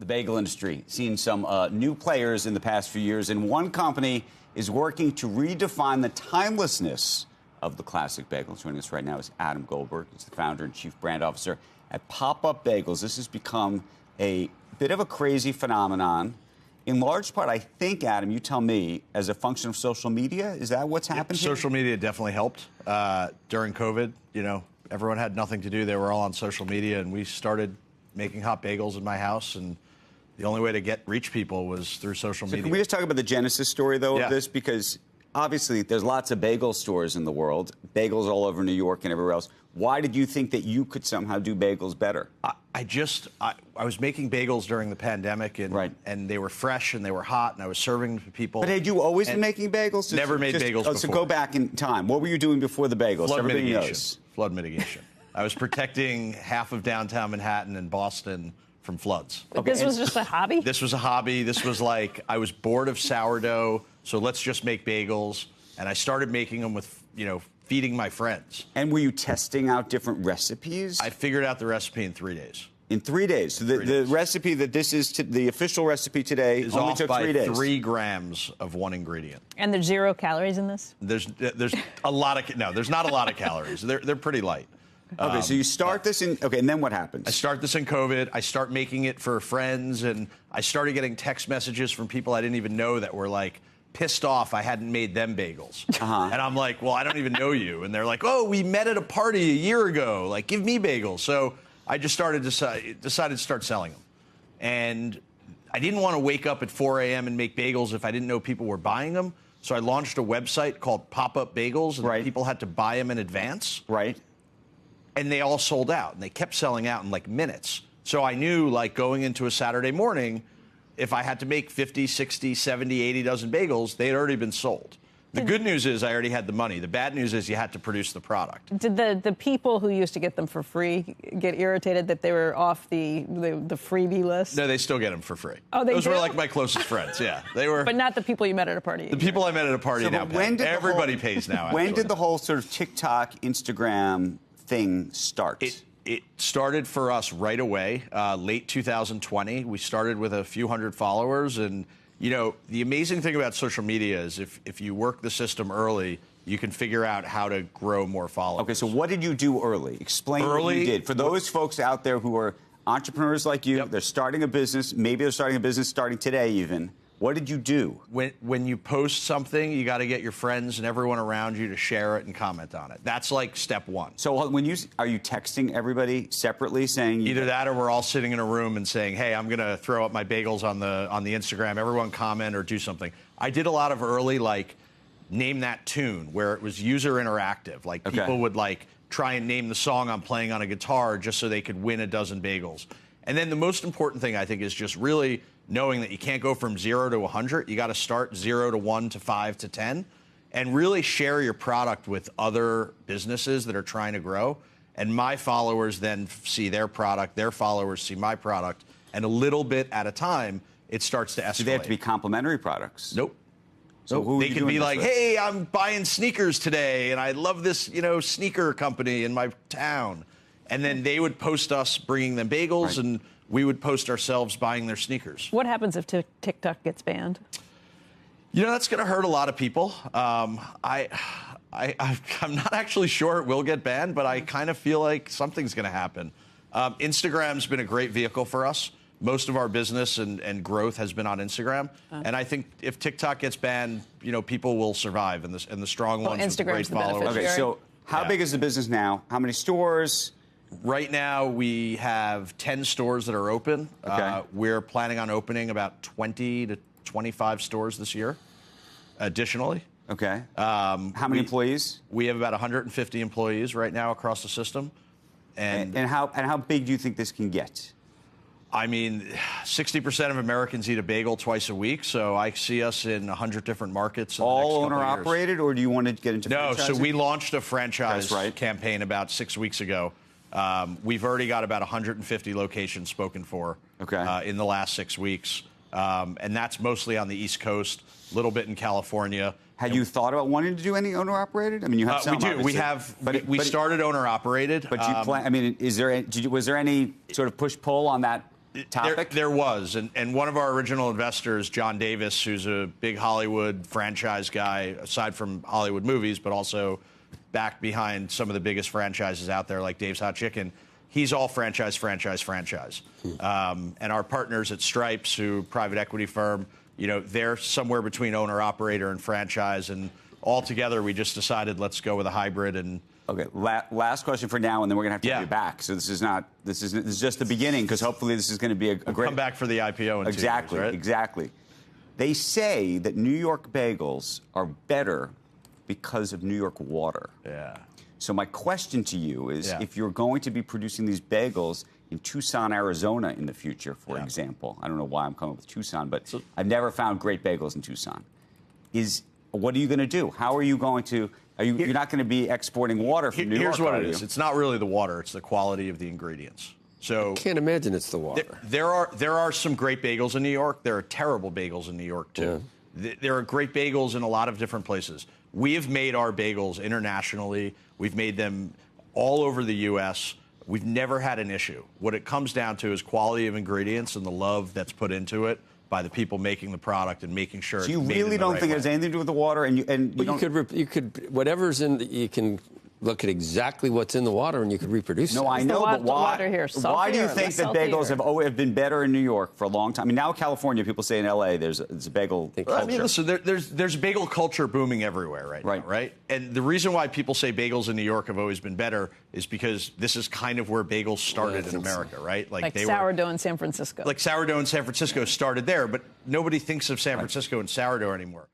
the bagel industry, seen some new players in the past few years, and one company is working to redefine the timelessness of the classic bagel. Joining us right now is Adam Goldberg. He's the founder and chief brand officer at PopUp Bagels. This has become a bit of a crazy phenomenon. In large part, I think, Adam, you tell me, as a function of social media. Is that what's happened here? Social media definitely helped during COVID. You know, everyone had nothing to do. They were all on social media, and we started making hot bagels in my house, and the only way to reach people was through social media. Can we just talk about the genesis story, though, of this? Because obviously there's lots of bagel stores in the world, bagels all over New York and everywhere else. Why did you think that you could somehow do bagels better? I was making bagels during the pandemic, and they were fresh and they were hot, and I was serving them to people. But had you always been making bagels? Never made bagels before. So go back in time. What were you doing before the bagels? Flood mitigation. Flood mitigation. I was protecting half of downtown Manhattan and Boston from floods. But this was just a hobby? This was a hobby. This was like, I was bored of sourdough, so let's just make bagels. And I started making them with, feeding my friends. And were you testing out different recipes? I figured out the recipe in 3 days. In 3 days? So the recipe that this is, the official recipe today, only took 3 days? 3 grams of one ingredient. And there's 0 calories in this? There's a lot of, no, there's not a lot of calories. They're pretty light. Okay, so you start this in, and then what happens? I start this in COVID. I start making it for friends, and I started getting text messages from people I didn't even know that were like pissed off I hadn't made them bagels. And I'm like, well, I don't even know you. And they're like, oh, we met at a party a year ago. Like, give me bagels. So I just decided to start selling them. And I didn't want to wake up at 4 a.m. and make bagels if I didn't know people were buying them. So I launched a website called PopUp Bagels, and people had to buy them in advance. Right. And they all sold out, and they kept selling out in like minutes. So I knew, like, going into a Saturday morning, if I had to make 50, 60, 70, 80 dozen bagels, they had already been sold. The good news is I already had the money. The bad news is you had to produce the product. Did the people who used to get them for free get irritated that they were off the freebie list? No, they still get them for free. Oh, Those were like my closest friends, yeah. They were. But not the people you met at a party. The people I met at a party now pay. Everybody pays now, actually. When did the whole sort of TikTok, Instagram thing start? It started for us right away, late 2020. We started with a few hundred followers, and the amazing thing about social media is if you work the system early, you can figure out how to grow more followers. Okay, so what did you do early? Explain what you did. For those folks out there who are entrepreneurs like you, they're starting a business, maybe they're starting a business starting today even. What did you do? When you post something, you got to get your friends and everyone around you to share it and comment on it. That's like step one. So are you texting everybody separately saying either that or we're all sitting in a room and saying, hey, I'm going to throw up my bagels on the Instagram. Everyone comment or do something. I did a lot of early name that tune where it was user interactive. Like people would try and name the song I'm playing on a guitar just so they could win a dozen bagels. And then the most important thing I think is just really knowing that you can't go from 0 to 100. You got to start 0 to 1 to 5 to 10 and really share your product with other businesses that are trying to grow. And my followers then see their product, their followers see my product, and a little bit at a time, it starts to escalate. Do they have to be complementary products? Nope. So they can be like, hey, I'm buying sneakers today, and I love this, sneaker company in my town. And then they would post us bringing them bagels, and we would post ourselves buying their sneakers. What happens if TikTok gets banned? That's going to hurt a lot of people. I'm not actually sure it will get banned, but I kind of feel like something's going to happen. Instagram's been a great vehicle for us. Most of our business and growth has been on Instagram. And I think if TikTok gets banned, people will survive, and the strong ones with great followers. Okay, so how big is the business now? How many stores? Right now, we have 10 stores that are open. We're planning on opening about 20 to 25 stores this year, additionally. Okay. How many employees? We have about 150 employees right now across the system. And how big do you think this can get? I mean, 60% of Americans eat a bagel twice a week, so I see us in 100 different markets. All owner-operated, or do you want to get into franchising? No, so we launched a franchise campaign about 6 weeks ago. We've already got about 150 locations spoken for in the last 6 weeks. And that's mostly on the East Coast, a little bit in California. Had you thought about wanting to do any owner-operated? I mean, you have some. We do. We have. We started owner-operated. But you plan. I mean, was there any sort of push-pull on that topic? There was, and one of our original investors, John Davis, who's a big Hollywood franchise guy, aside from Hollywood movies, but also back behind some of the biggest franchises out there, like Dave's Hot Chicken. He's all franchise. And our partners at Stripes, who private equity firm, they're somewhere between owner, operator, and franchise. And all together, we just decided let's go with a hybrid. And okay, last question for now, and then we're gonna have to have you back. So this is just the beginning, because hopefully this is going to be a great come back for the IPO. In exactly, 2 years, right? Exactly. They say that New York bagels are better because of New York water. Yeah. So my question to you is, if you're going to be producing these bagels in Tucson, Arizona in the future, for example, I don't know why I'm coming up with Tucson, but I've never found great bagels in Tucson. What are you going to do? How are you going to? You're not going to be exporting water from New York, Here's what it is. It's not really the water. It's the quality of the ingredients. So I can't imagine it's the water. There are some great bagels in New York. There are terrible bagels in New York, too. Yeah. There are great bagels in a lot of different places. We have made our bagels internationally. We've made them all over the U.S. We've never had an issue. What it comes down to is quality of ingredients and the love that's put into it by the people making the product and making sure. So you really don't think it has anything to do with the water, and you could whatever's in you can look at exactly what's in the water and you could reproduce it. No, I know, but why do you think that bagels have been better in New York for a long time? I mean, now California, people say in L.A. there's a bagel culture. I mean, listen, there's bagel culture booming everywhere right now, right? And the reason why people say bagels in New York have always been better is because this is kind of where bagels started in America, right? Like sourdough in San Francisco. Like sourdough in San Francisco started there, but nobody thinks of San Francisco and sourdough anymore.